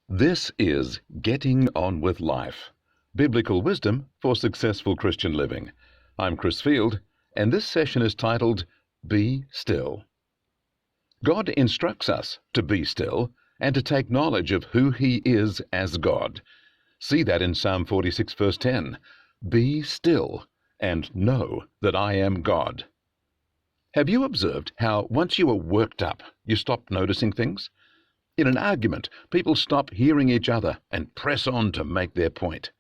This is Getting On with Life, Biblical Wisdom for Successful Christian Living. I'm Chris Field, and this session is titled, Be Still. God instructs us to be still and to take knowledge of who He is as God. See that in Psalm 46 verse 10. Be still and know that I am God. Have you observed how once you are worked up, you stop noticing things? In an argument, people stop hearing each other and press on to make their point.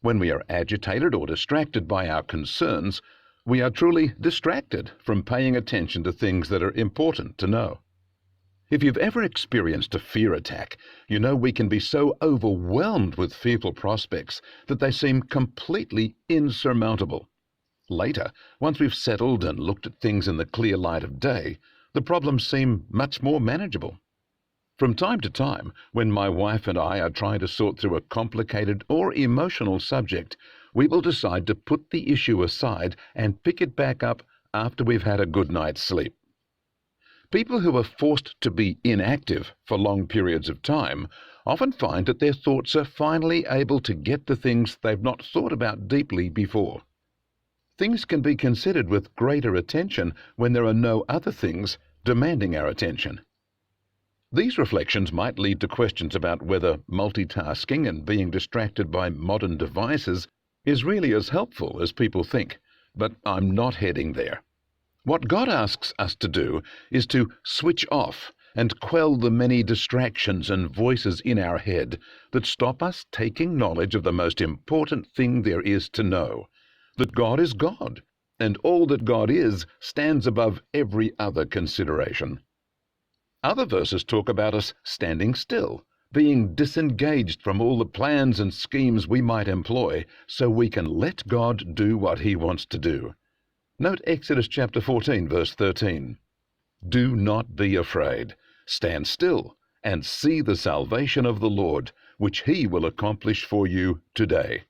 When we are agitated or distracted by our concerns, we are truly distracted from paying attention to things that are important to know. If you've ever experienced a fear attack, you know we can be so overwhelmed with fearful prospects that they seem completely insurmountable. Later, once we've settled and looked at things in the clear light of day, the problems seem much more manageable. From time to time, when my wife and I are trying to sort through a complicated or emotional subject, we will decide to put the issue aside and pick it back up after we've had a good night's sleep. People who are forced to be inactive for long periods of time often find that their thoughts are finally able to get to things they've not thought about deeply before. Things can be considered with greater attention when there are no other things demanding our attention. These reflections might lead to questions about whether multitasking and being distracted by modern devices is really as helpful as people think, but I'm not heading there. What God asks us to do is to switch off and quell the many distractions and voices in our head that stop us taking knowledge of the most important thing there is to know, that God is God, and all that God is stands above every other consideration. Other verses talk about us standing still, being disengaged from all the plans and schemes we might employ so we can let God do what He wants to do. Note Exodus chapter 14, verse 13. Do not be afraid. Stand still and see the salvation of the Lord, which He will accomplish for you today.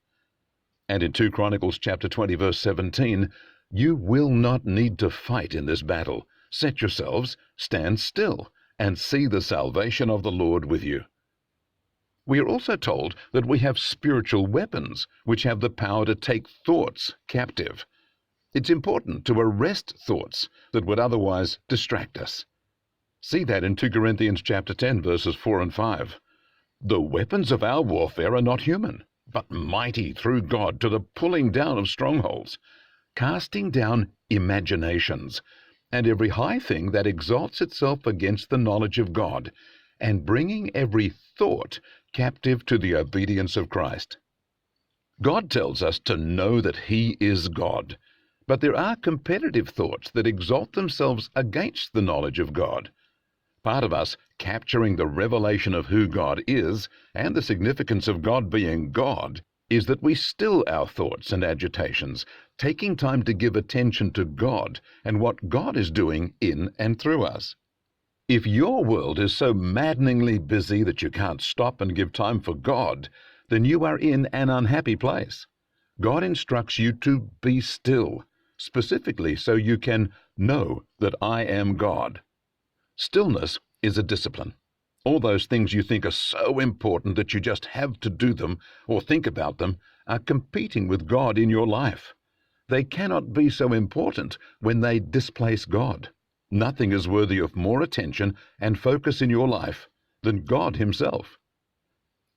And in 2 Chronicles chapter 20, verse 17, you will not need to fight in this battle. Set yourselves, stand still, and see the salvation of the Lord with you. We are also told that we have spiritual weapons which have the power to take thoughts captive. It's important to arrest thoughts that would otherwise distract us. See that in 2 Corinthians chapter 10, verses 4 and 5. The weapons of our warfare are not human, but mighty through God to the pulling down of strongholds, casting down imaginations, and every high thing that exalts itself against the knowledge of God, and bringing every thought captive to the obedience of Christ. God tells us to know that He is God, but there are competitive thoughts that exalt themselves against the knowledge of God. Part of us capturing the revelation of who God is and the significance of God being God is that we still our thoughts and agitations, taking time to give attention to God and what God is doing in and through us. If your world is so maddeningly busy that you can't stop and give time for God, then you are in an unhappy place. God instructs you to be still, specifically so you can know that I am God. Stillness is a discipline. All those things you think are so important that you just have to do them or think about them are competing with God in your life. They cannot be so important when they displace God. Nothing is worthy of more attention and focus in your life than God Himself.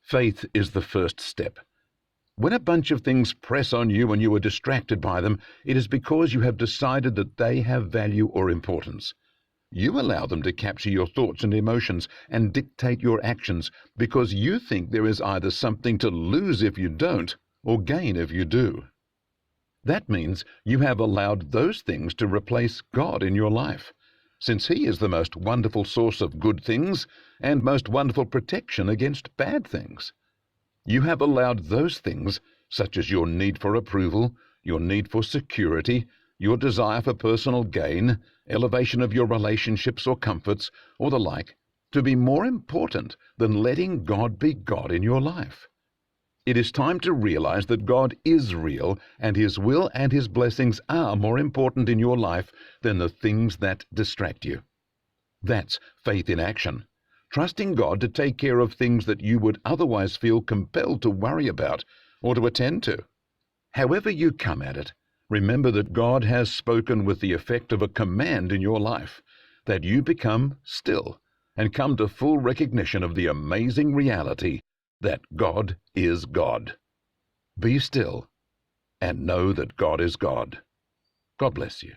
Faith is the first step. When a bunch of things press on you and you are distracted by them, it is because you have decided that they have value or importance. You allow them to capture your thoughts and emotions and dictate your actions because you think there is either something to lose if you don't or gain if you do. That means you have allowed those things to replace God in your life, since He is the most wonderful source of good things and most wonderful protection against bad things. You have allowed those things, such as your need for approval, your need for security, your desire for personal gain, elevation of your relationships or comforts, or the like, to be more important than letting God be God in your life. It is time to realize that God is real, and His will and His blessings are more important in your life than the things that distract you. That's faith in action. trusting God to take care of things that you would otherwise feel compelled to worry about or to attend to. However you come at it, remember that God has spoken with the effect of a command in your life, that you become still and come to full recognition of the amazing reality that God is God. Be still and know that God is God. God bless you.